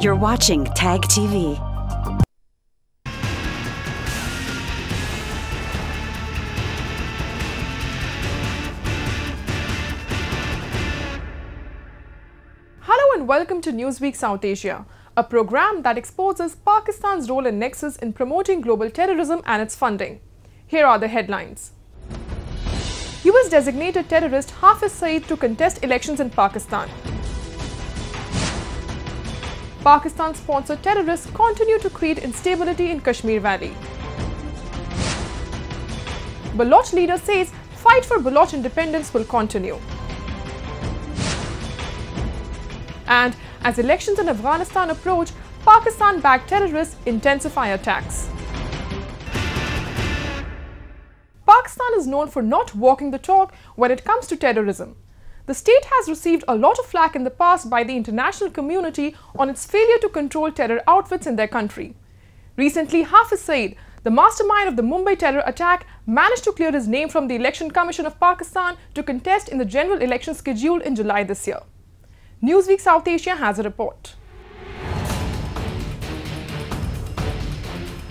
You're watching Tag TV. Hello and welcome to Newsweek South Asia, a program that exposes Pakistan's role and nexus in promoting global terrorism and its funding. Here are the headlines. US designated terrorist Hafiz Saeed to contest elections in Pakistan. Pakistan-sponsored terrorists continue to create instability in Kashmir Valley. Baloch leader says fight for Baloch independence will continue. And as elections in Afghanistan approach, Pakistan-backed terrorists intensify attacks. Pakistan is known for not walking the talk when it comes to terrorism. The state has received a lot of flack in the past by the international community on its failure to control terror outfits in their country. Recently, Hafiz Saeed, the mastermind of the Mumbai terror attack, managed to clear his name from the Election Commission of Pakistan to contest in the general election scheduled in July this year. Newsweek South Asia has a report.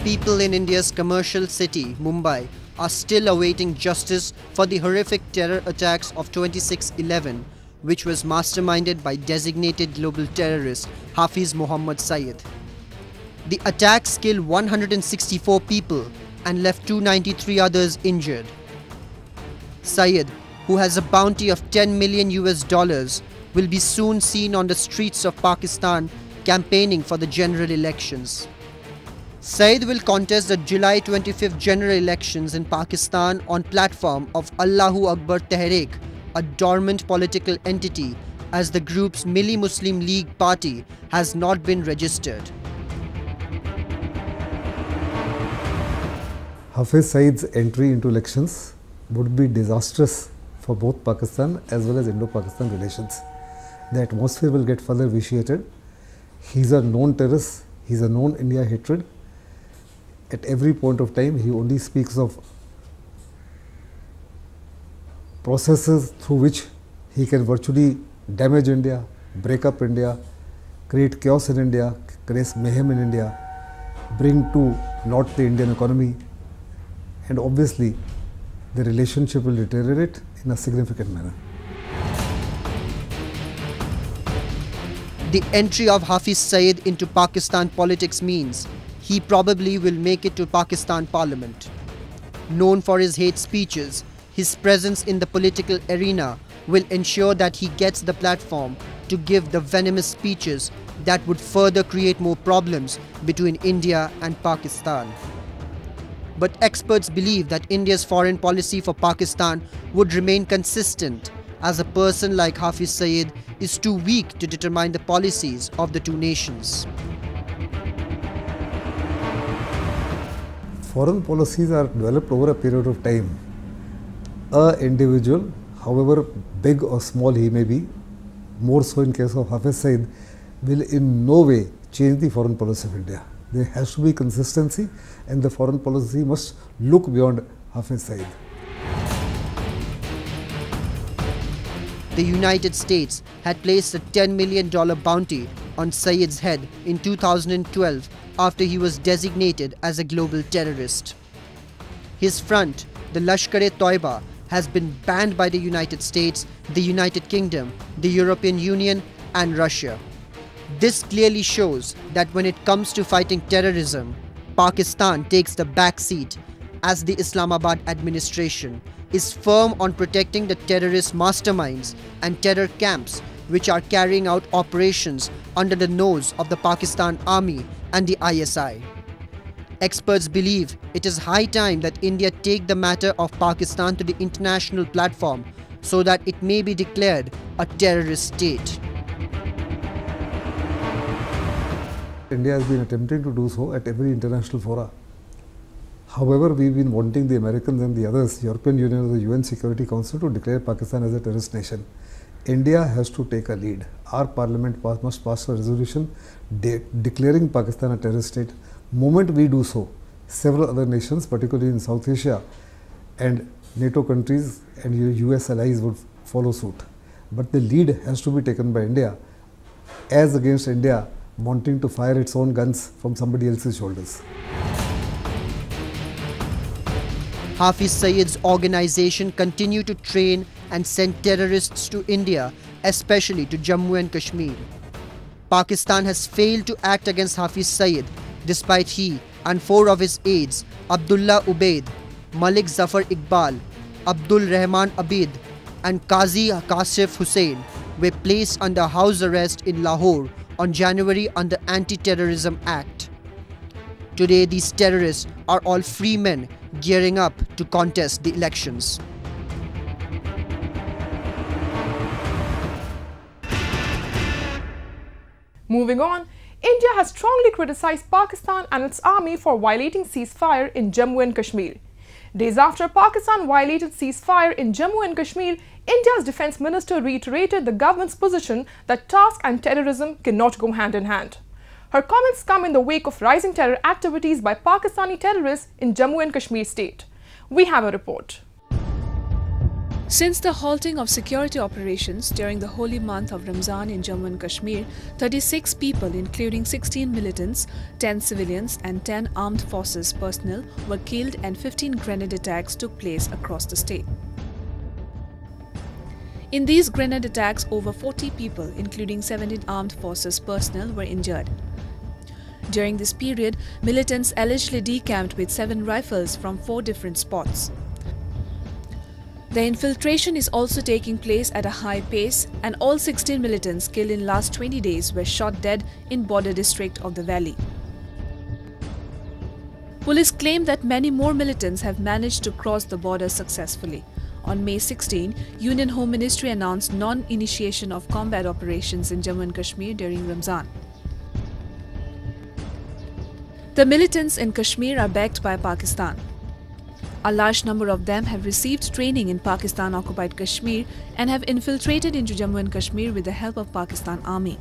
People in India's commercial city, Mumbai, are still awaiting justice for the horrific terror attacks of 26/11, which was masterminded by designated global terrorist Hafiz Mohammad Saeed. The attacks killed 164 people and left 293 others injured. Saeed, who has a bounty of $10 million, will be soon seen on the streets of Pakistan campaigning for the general elections. Saeed will contest the July 25th general elections in Pakistan on platform of Allahu Akbar Tehreek, a dormant political entity, as the group's Milli Muslim League party has not been registered. Hafiz Saeed's entry into elections would be disastrous for both Pakistan as well as Indo-Pakistan relations. The atmosphere will get further vitiated. He's a known terrorist, he's a known India hatred. At every point of time, he only speaks of processes through which he can virtually damage India, break up India, create chaos in India, create mayhem in India, bring to naught the Indian economy, and obviously the relationship will deteriorate in a significant manner. The entry of Hafiz Saeed into Pakistan politics means he probably will make it to Pakistan Parliament. Known for his hate speeches, his presence in the political arena will ensure that he gets the platform to give the venomous speeches that would further create more problems between India and Pakistan. But experts believe that India's foreign policy for Pakistan would remain consistent, as a person like Hafiz Saeed is too weak to determine the policies of the two nations. Foreign policies are developed over a period of time. An individual, however big or small he may be, more so in case of Hafiz Saeed, will in no way change the foreign policy of India. There has to be consistency, and the foreign policy must look beyond Hafiz Saeed. The United States had placed a $10 million bounty on Saeed's head in 2012 after he was designated as a global terrorist. His front, the Lashkar-e-Toiba, has been banned by the United States, the United Kingdom, the European Union and Russia. This clearly shows that when it comes to fighting terrorism, Pakistan takes the back seat, as the Islamabad administration is firm on protecting the terrorist masterminds and terror camps which are carrying out operations under the nose of the Pakistan Army and the ISI. Experts believe it is high time that India take the matter of Pakistan to the international platform so that it may be declared a terrorist state. India has been attempting to do so at every international fora. However, we've been wanting the Americans and the others, European Union or the UN Security Council, to declare Pakistan as a terrorist nation. India has to take a lead. Our parliament must pass a resolution declaring Pakistan a terrorist state. Moment we do so, several other nations, particularly in South Asia and NATO countries and US allies would follow suit. But the lead has to be taken by India. As against India, wanting to fire its own guns from somebody else's shoulders. Hafiz Saeed's organization continue to train and send terrorists to India, especially to Jammu and Kashmir. Pakistan has failed to act against Hafiz Saeed, despite he and 4 of his aides, Abdullah Ubaid, Malik Zafar Iqbal, Abdul Rahman Abid and Qazi Kasif Hussain were placed under house arrest in Lahore on January under Anti-Terrorism Act. Today, these terrorists are all free men gearing up to contest the elections. Moving on, India has strongly criticized Pakistan and its army for violating ceasefire in Jammu and Kashmir. Days after Pakistan violated ceasefire in Jammu and Kashmir, India's defense minister reiterated the government's position that task and terrorism cannot go hand in hand. Her comments come in the wake of rising terror activities by Pakistani terrorists in Jammu and Kashmir state. We have a report. Since the halting of security operations during the holy month of Ramzan in Jammu and Kashmir, 36 people, including 16 militants, 10 civilians and 10 armed forces personnel were killed and 15 grenade attacks took place across the state. In these grenade attacks, over 40 people, including 17 armed forces personnel, were injured. During this period, militants allegedly decamped with 7 rifles from 4 different spots. The infiltration is also taking place at a high pace, and all 16 militants killed in last 20 days were shot dead in border district of the valley. Police claim that many more militants have managed to cross the border successfully. On May 16, Union Home Ministry announced non-initiation of combat operations in Jammu and Kashmir during Ramzan. The militants in Kashmir are backed by Pakistan. A large number of them have received training in Pakistan-occupied Kashmir and have infiltrated into Jammu and Kashmir with the help of Pakistan Army.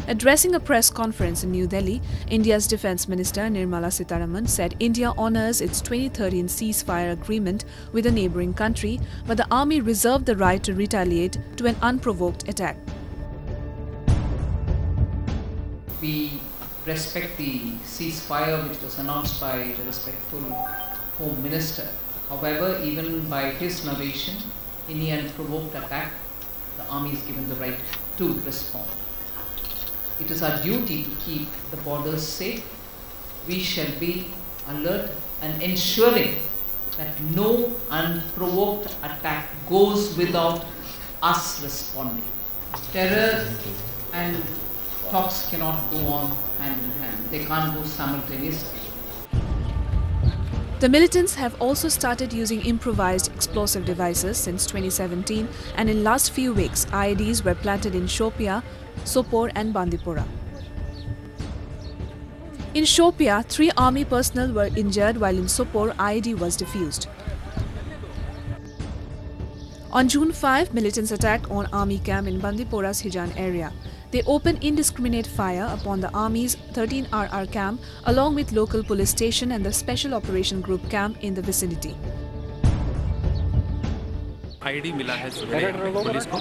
Addressing a press conference in New Delhi, India's Defence Minister Nirmala Sitharaman said India honours its 2013 ceasefire agreement with a neighbouring country, but the army reserved the right to retaliate to an unprovoked attack. We respect the ceasefire which was announced by the respectful Home Minister. However, even by his narration, any unprovoked attack, the army is given the right to respond. It is our duty to keep the borders safe. We shall be alert and ensuring that no unprovoked attack goes without us responding. Terror and talks cannot go on hand in hand. They can't go simultaneously. The militants have also started using improvised explosive devices since 2017, and in last few weeks, IEDs were planted in Shopia, Sopore and Bandipora. In Shopia, 3 army personnel were injured, while in Sopore, IED was defused. On June 5, militants attacked on army camp in Bandipora's Hijan area. They opened indiscriminate fire upon the army's 13RR camp along with local police station and the Special Operation Group camp in the vicinity. ID मिला है सवेरे police को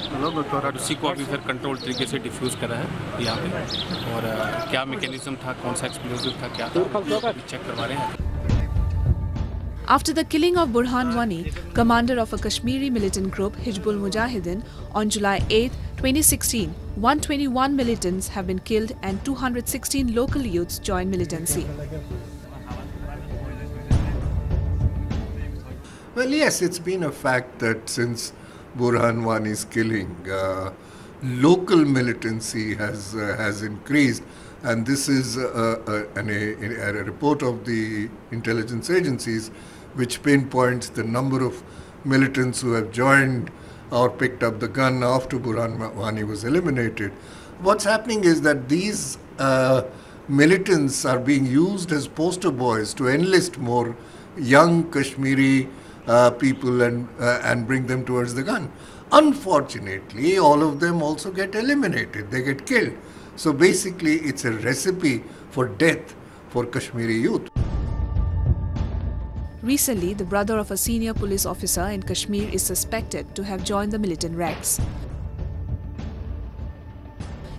और उसी को अभी फिर control तरीके से डिफ्यूज़ करा है यहाँ पे और क्या मैकेनिज्म था, कौन सा एक्सप्लोजिव था, क्या था, चेक करवा रहे हैं. After the killing of Burhan Wani, commander of a Kashmiri militant group Hizbul Mujahideen, on July 8, 2016, 121 militants have been killed and 216 local youths joined militancy. Well, yes, it's been a fact that since Burhan Wani's killing, local militancy has increased, and this is a report of the intelligence agencies which pinpoints the number of militants who have joined or picked up the gun after Burhan Wani was eliminated. What's happening is that these militants are being used as poster boys to enlist more young Kashmiri people and bring them towards the gun. Unfortunately, all of them also get eliminated. They get killed. So basically, it's a recipe for death for Kashmiri youth. Recently, the brother of a senior police officer in Kashmir is suspected to have joined the militant ranks.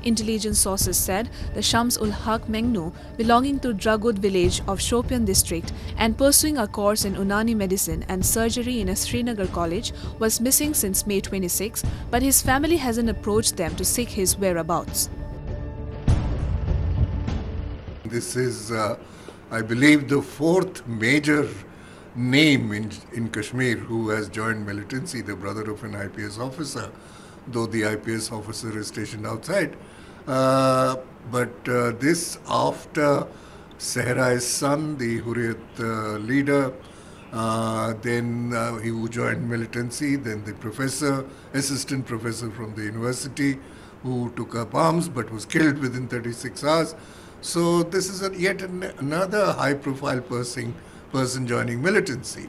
Intelligence sources said the Shams-ul-Haq Mengno, belonging to Dragud village of Shopian district and pursuing a course in Unani medicine and surgery in a Srinagar college, was missing since May 26, but his family hasn't approached them to seek his whereabouts. This is, I believe, the fourth major name in Kashmir who has joined militancy, the brother of an IPS officer, though the IPS officer is stationed outside. But this after Sehrai's son, the Hurriyat leader, then he who joined militancy, then the professor, assistant professor from the university who took up arms but was killed within 36 hours. So this is yet another high-profile person joining militancy.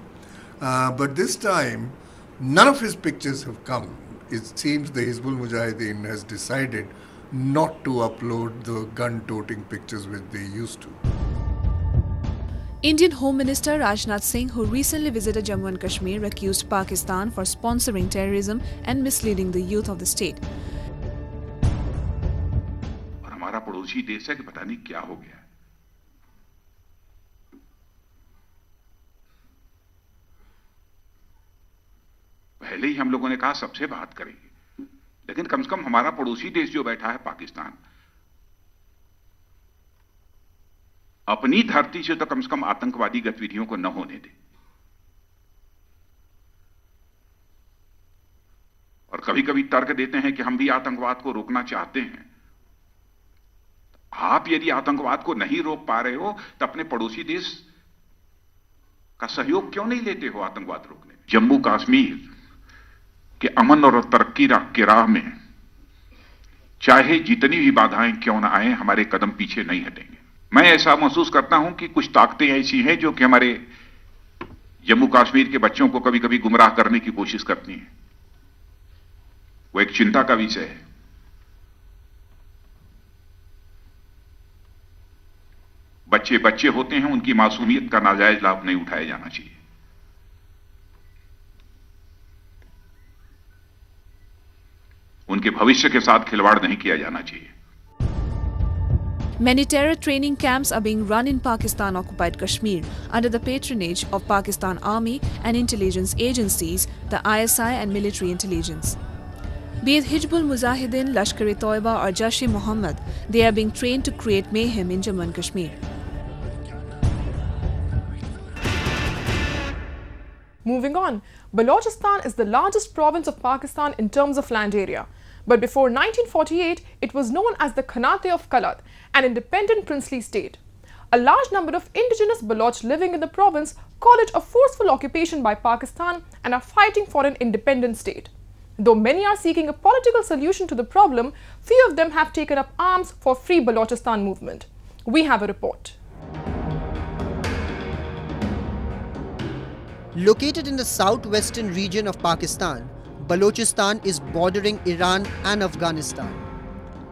But this time, none of his pictures have come. It seems the Hizbul Mujahideen has decided not to upload the gun-toting pictures which they used to. Indian Home Minister Rajnath Singh, who recently visited Jammu and Kashmir, accused Pakistan for sponsoring terrorism and misleading the youth of the state. हमारा पड़ोसी देश है कि पता नहीं क्या हो गया। पहले ही हम लोगों ने कहा सबसे बात करेंगे, लेकिन कम से कम हमारा पड़ोसी देश जो बैठा है पाकिस्तान, अपनी धरती से तो कम से कम आतंकवादी गतिविधियों को न होने दे। और कभी-कभी तर्क देते हैं कि हम भी आतंकवाद को रोकना चाहते हैं। आप यदि आतंकवाद को नहीं रोक पा रहे हो तो अपने पड़ोसी देश का सहयोग क्यों नहीं लेते हो आतंकवाद रोकने में? जम्मू कश्मीर के अमन और तरक्की की राह में चाहे जितनी भी बाधाएं क्यों ना आए, हमारे कदम पीछे नहीं हटेंगे। मैं ऐसा महसूस करता हूं कि कुछ ताकतें ऐसी हैं जो कि हमारे जम्मू कश्मीर के बच्चों को कभी-कभी गुमराह करने की कोशिश करती हैं। वो एक चिंता का विषय है। बच्चे बच्चे होते हैं, उनकी मासूमियत का नाजायज लाभ नहीं उठाया जाना चाहिए। उनके भविष्य के साथ खिलवाड़ नहीं किया जाना चाहिए। Many terror training camps are being run in Pakistan-occupied Kashmir under the patronage of Pakistan Army and intelligence agencies, the ISI and military intelligence. Be it Hizbul Mujahideen, Lashkar-e-Toiba or Jaish-e-Mohammed, they are being trained to create mayhem in Jammu and Kashmir. Moving on, Balochistan is the largest province of Pakistan in terms of land area. But before 1948, it was known as the Khanate of Kalat, an independent princely state. A large number of indigenous Baloch living in the province call it a forceful occupation by Pakistan and are fighting for an independent state. Though many are seeking a political solution to the problem, few of them have taken up arms for Free Balochistan movement. We have a report. Located in the southwestern region of Pakistan, Balochistan is bordering Iran and Afghanistan.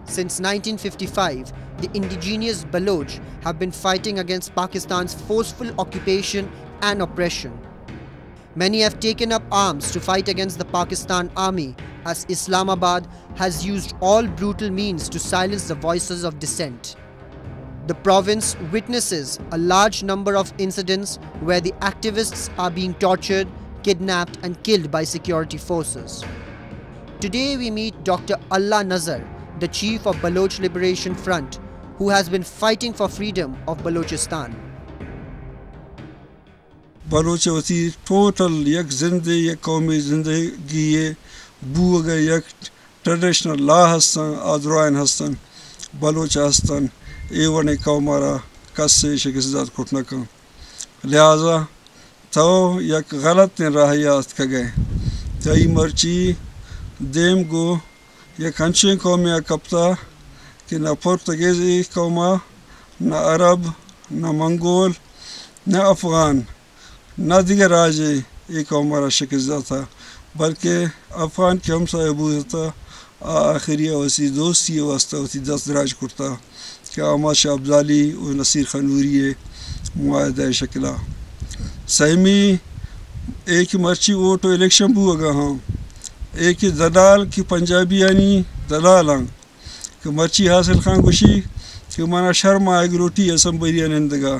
Since 1955, the indigenous Baloch have been fighting against Pakistan's forceful occupation and oppression. Many have taken up arms to fight against the Pakistan army, as Islamabad has used all brutal means to silence the voices of dissent. The province witnesses a large number of incidents where the activists are being tortured, kidnapped and killed by security forces. Today we meet Dr. Allah Nazar, the chief of Baloch Liberation Front, who has been fighting for freedom of Balochistan. Baloch होती total एक जिंदगी एक कौमी जिंदगी ये बू अगर एक ट्रेडिशनल ला हस्तन आदराइन हस्तन बलोच हस्तन एवन एक कौमारा कस्से शिकस्त कुटना का लिहाजा तो एक गलत ने राहियात का गए तई मर्ची देम गो ये कंचे कौमी कप्ता कि न पुर्तगीज़ी कौमा न अरब न मंगोल न अफ़गान न दिगर राजे एक हमारा शिकस्त था बल्कि अफ़गान के हमसाए बूझ था आखिरी वसी दोस्ती वास्ता होती 10 दराज कुर्ता क्या अहमद शाह अब्दाली और नसीर खनूरी मुआहदा शक्ला सहमी एक मर्ची वोटो इलेक्शन बुआ हाँ एक ही दलाल की पंजाबी यानी दलाल کہ مرچی حاصل خان گوشی کہ منا شرما ایک روٹی اسم بریان اندگا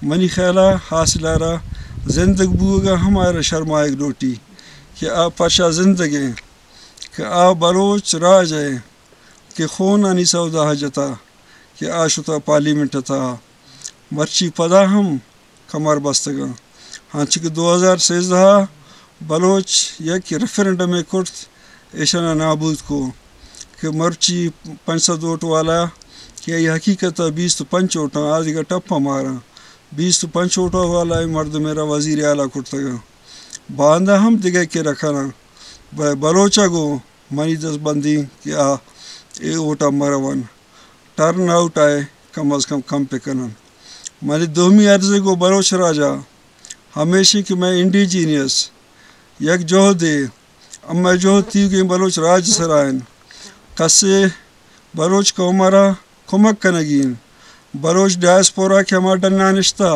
منی خیالہ حاصلارا زندگ بوگا ہمارا شرما ایک روٹی کہ آ پاشا زندگیں کہ آ بلوچ راج ہے کہ خون آنی سودا حجتا کہ آ شتا پارلیمنٹ تھا مرچی پدا ہم کمر بستگا ہاں چکہ 2013 بلوچ یک ریفرنڈم میں کرت ایشنا نابود کو کہ مرچی 500 ووٹ والا کہ یہ حقیقت 20 ووٹاں آدھی کا ٹپا مارا 20 ووٹوں والا مرد میرا وزیر اعلیٰ کرتگا باندھا ہم دیگے کے رکھنا بلوچا گو منی دس بندی کہ آ اے ووٹا مرون ٹرن آؤٹ آئے کم از کم پہ کنن منی دومی عرضے کو بلوچ راجا ہمیشہ کہ میں انڈیجینیس یک جوہ دے اما جوہ تیو کہ بلوچ راج سرائن کسے بلوچ کو ہمارا کمک کنگین بلوچ ڈائسپورا کے ہمارا ڈننا نشتا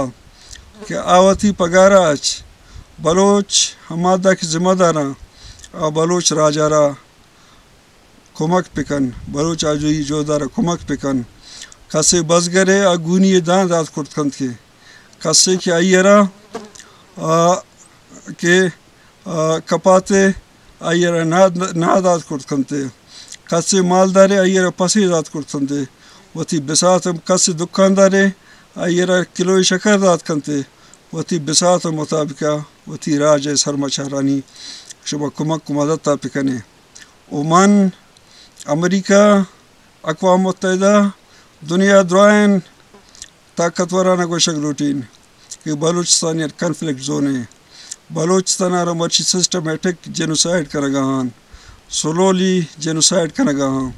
کہ آواتی پگاراچ بلوچ ہمادہ کی ذمہ داراں آ بلوچ راجارا کمک پکن بلوچ آجوئی جو دارا کمک پکن کسے بزگرے آگونی دان داد کرت کند کے کسے کی آئیرا کہ کپاتے آئیرا ناداد کرت کنتے کسے مالدارے آئیرا پسی داد کرت کنتے وتی بساتم کسے دکاندارے آئیرا کلوی شکر داد کنتے وتی بساتم مطابقہ وتی راج سرمچارانی شبہ کمک مدد تا پکنے عمان امریکہ اقوام متحدہ دنیا درائن طاقتورانہ کو شکلوٹین کہ بلوچستان یہ کنفلکٹ زون ہے بلوچستان آرہ مرچی سسٹمیٹک جینوسائڈ کنگاہان سلولی جینوسائڈ کنگاہان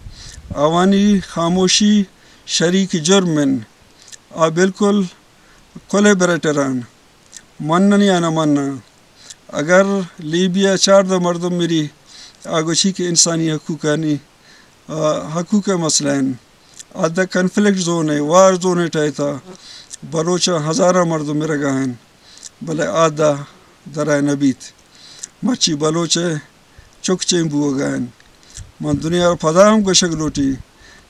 آوانی خاموشی شریک جرمن آ بالکل کولیبریٹران منن یا نہ مننا اگر لیبیا 14 مردم میری آگوشی کے انسانی حقوق مسئلین آدھا کنفلکٹ زون ہے وار زون ہے تھا بلوچا ہزارہ مردم میرا گاہن بلے آدھا درائے نبیت مچی بلوچے چک چیمبو گاہن من دنیا پدام کو شکلوٹی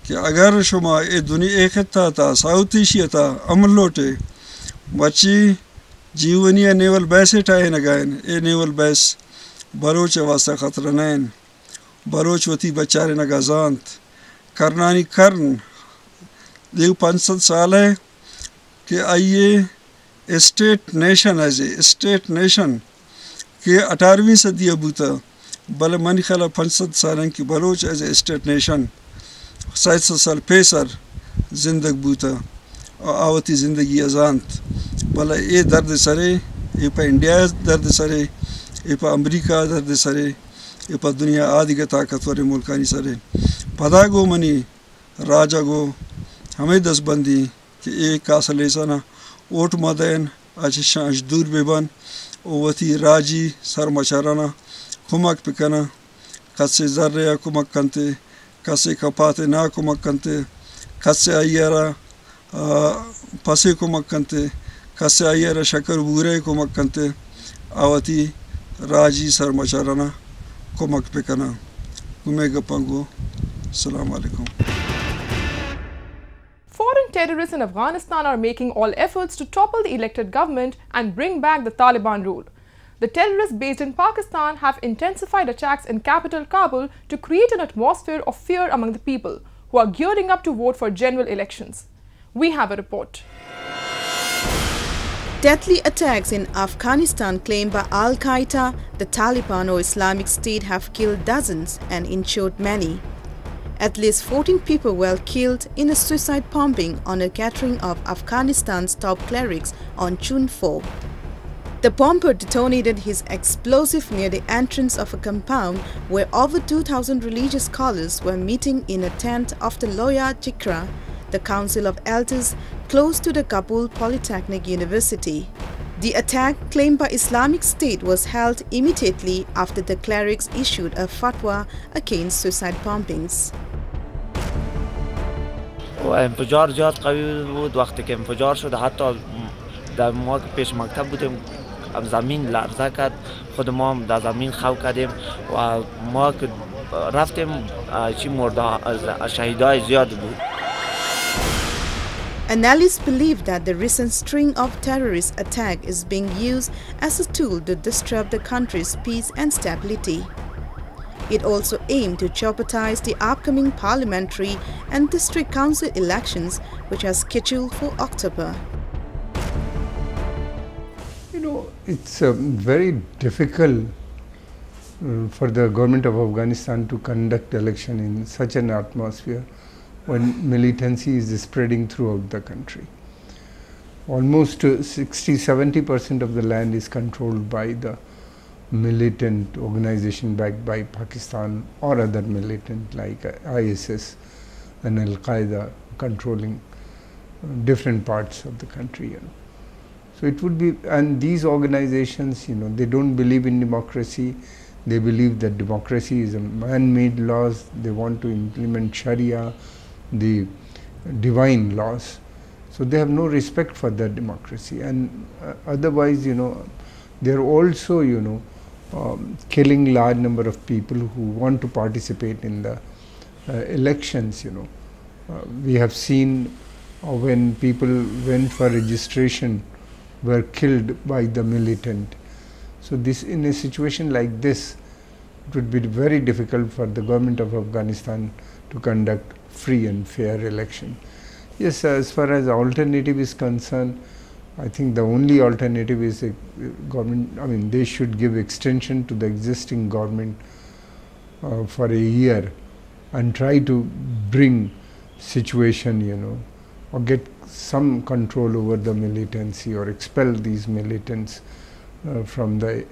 کہ اگر شما اے دنیا ایک خطہ تھا ساؤتھ ایشیا تھا امن لوٹے مچی جیونیا نیول بیسے ٹائے نگائن اے نیول بیس بلوچ واسطہ خطرہ نین بلوچ وتی بچارے نگازانت کرنانی کرن لیو 500 سال ہے کہ آئیے state nation as a state nation کہ 18ویں صدی بوتا بلے منی خیالہ 500 سال ہیں کہ Baloch as a state nation 700 سال پیسر زندگ بوتا آوتی زندگی ازانت بلے اے درد سرے اے پا انڈیا درد سرے اے پا امریکہ درد سرے اے پا دنیا آدھی کے طاقتور ملکانی سرے پدا گو منی راجہ گو ہمیں دس بندی کہ ایک کاسا لیسانا اوٹ مدین آج شانش دور بے بن اووتی راجی سر مچارانا کمک پکنا کسے ذریا کمک کنتے کسے کپاتے نا کمک کنتے کسے آئیارا پسے کمک کنتے کسے آئیارا شکر بورے کمک کنتے آواتی راجی سر مچارانا کمک پکنا کمے گپنگو السلام علیکم. Foreign terrorists in Afghanistan are making all efforts to topple the elected government and bring back the Taliban rule. The terrorists based in Pakistan have intensified attacks in capital Kabul to create an atmosphere of fear among the people who are gearing up to vote for general elections. We have a report. Deadly attacks in Afghanistan claimed by Al-Qaeda, the Taliban or Islamic State have killed dozens and injured many. At least 14 people were killed in a suicide bombing on a gathering of Afghanistan's top clerics on June 4. The bomber detonated his explosive near the entrance of a compound where over 2,000 religious scholars were meeting in a tent of the Loya Jikra, the Council of Elders close to the Kabul Polytechnic University. The attack claimed by Islamic State was held immediately after the clerics issued a fatwa against suicide bombings. انفجار زیاد قوی بود. وقتی که انفجار شد حتی در ما که پیش مکتب بودیم زمین لرزه کرد، خود ما هم در زمین خو کردیم و ما که رفتیم چی مرده شهیدای زیاد بود. Analysts believe that the recent string of terrorist attacks is being used as a tool to disrupt the country's peace and stability. It also aimed to jeopardize the upcoming parliamentary and district council elections, which are scheduled for October. You know, it's very difficult for the government of Afghanistan to conduct election in such an atmosphere when militancy is spreading throughout the country. Almost 60-70% of the land is controlled by the militant organization backed by Pakistan or other militant like ISIS and Al-Qaeda controlling different parts of the country. You know. So it would be, and these organizations, you know, they don't believe in democracy. They believe that democracy is a man-made laws. They want to implement Sharia, the divine laws. So they have no respect for that democracy. And otherwise, you know, they are also, you know, killing large number of people who want to participate in the elections. You know, we have seen when people went for registration were killed by the militant. So this, in a situation like this, it would be very difficult for the government of Afghanistan to conduct free and fair election. Yes, as far as alternative is concerned, I think the only alternative is a government. I mean, they should give extension to the existing government for a year and try to bring situation, you know, or get some control over the militancy or expel these militants from the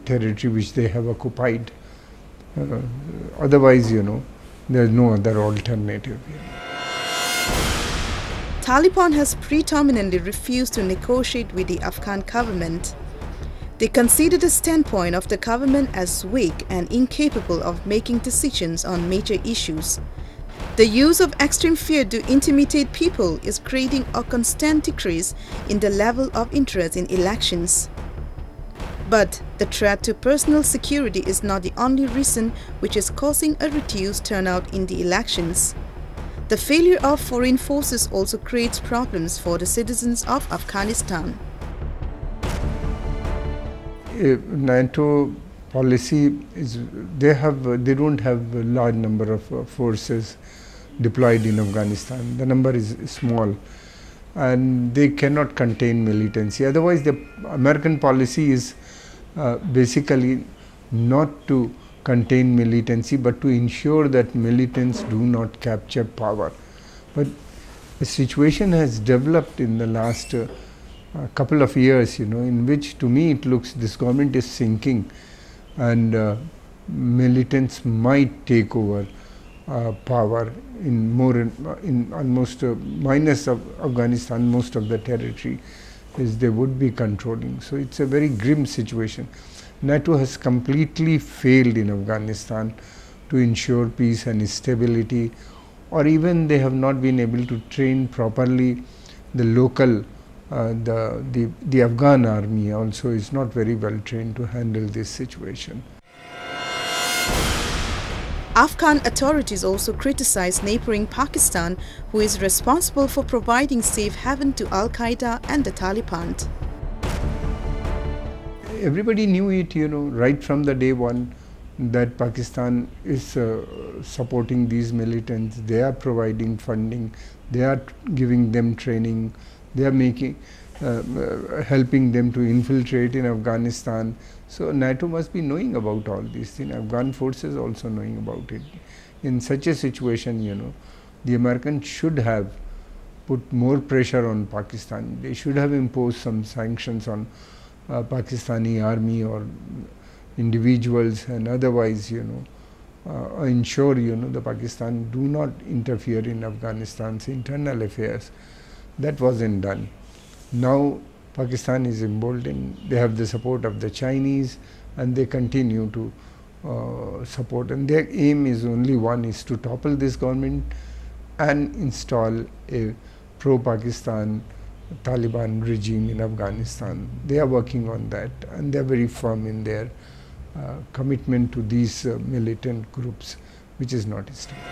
territory which they have occupied. Otherwise, you know, there is no other alternative. You know. Taliban has predominantly refused to negotiate with the Afghan government. They consider the standpoint of the government as weak and incapable of making decisions on major issues. The use of extreme fear to intimidate people is creating a constant decrease in the level of interest in elections. But the threat to personal security is not the only reason which is causing a reduced turnout in the elections. The failure of foreign forces also creates problems for the citizens of Afghanistan. NATO policy is they don't have a large number of forces deployed in Afghanistan. The number is small and they cannot contain militancy. Otherwise, the American policy is basically not to contain militancy but to ensure that militants do not capture power. But the situation has developed in the last couple of years, you know, in which to me it looks this government is sinking and militants might take over power in almost minus of Afghanistan, most of the territory is they would be controlling. So it's a very grim situation. NATO has completely failed in Afghanistan to ensure peace and stability, or even they have not been able to train properly the local, the Afghan army also is not very well trained to handle this situation. Afghan authorities also criticize neighboring Pakistan, who is responsible for providing safe haven to Al-Qaeda and the Taliban. Everybody knew it, you know, right from the day one, that Pakistan is supporting these militants. They are providing funding, they are giving them training, they are making, helping them to infiltrate in Afghanistan. So NATO must be knowing about all these things. Afghan forces also knowing about it. In such a situation, you know, the Americans should have put more pressure on Pakistan. They should have imposed some sanctions on Pakistani army or individuals, and otherwise, you know, ensure, you know, the Pakistan do not interfere in Afghanistan's internal affairs. That wasn't done. Now Pakistan is emboldened. They have the support of the Chinese, and they continue to support. And their aim is only one: is to topple this government and install a pro-Pakistan Taliban regime in Afghanistan. They are working on that, and they are very firm in their commitment to these militant groups, which is not established.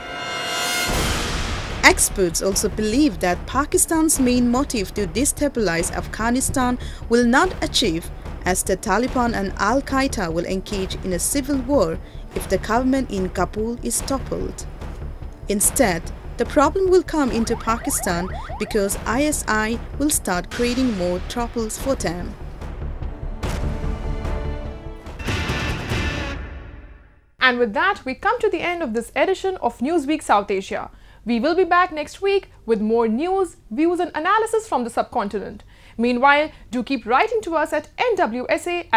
Experts also believe that Pakistan's main motive to destabilize Afghanistan will not achieve, as the Taliban and Al-Qaeda will engage in a civil war if the government in Kabul is toppled. Instead, the problem will come into Pakistan because ISI will start creating more troubles for them. And with that, we come to the end of this edition of Newsweek South Asia. We will be back next week with more news, views and analysis from the subcontinent. Meanwhile, do keep writing to us at nwsa@ani.com.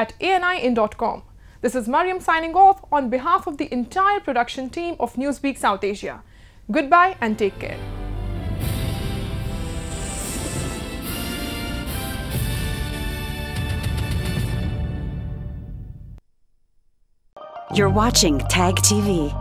This is Mariam signing off on behalf of the entire production team of Newsweek South Asia. Goodbye and take care. You're watching TAG TV.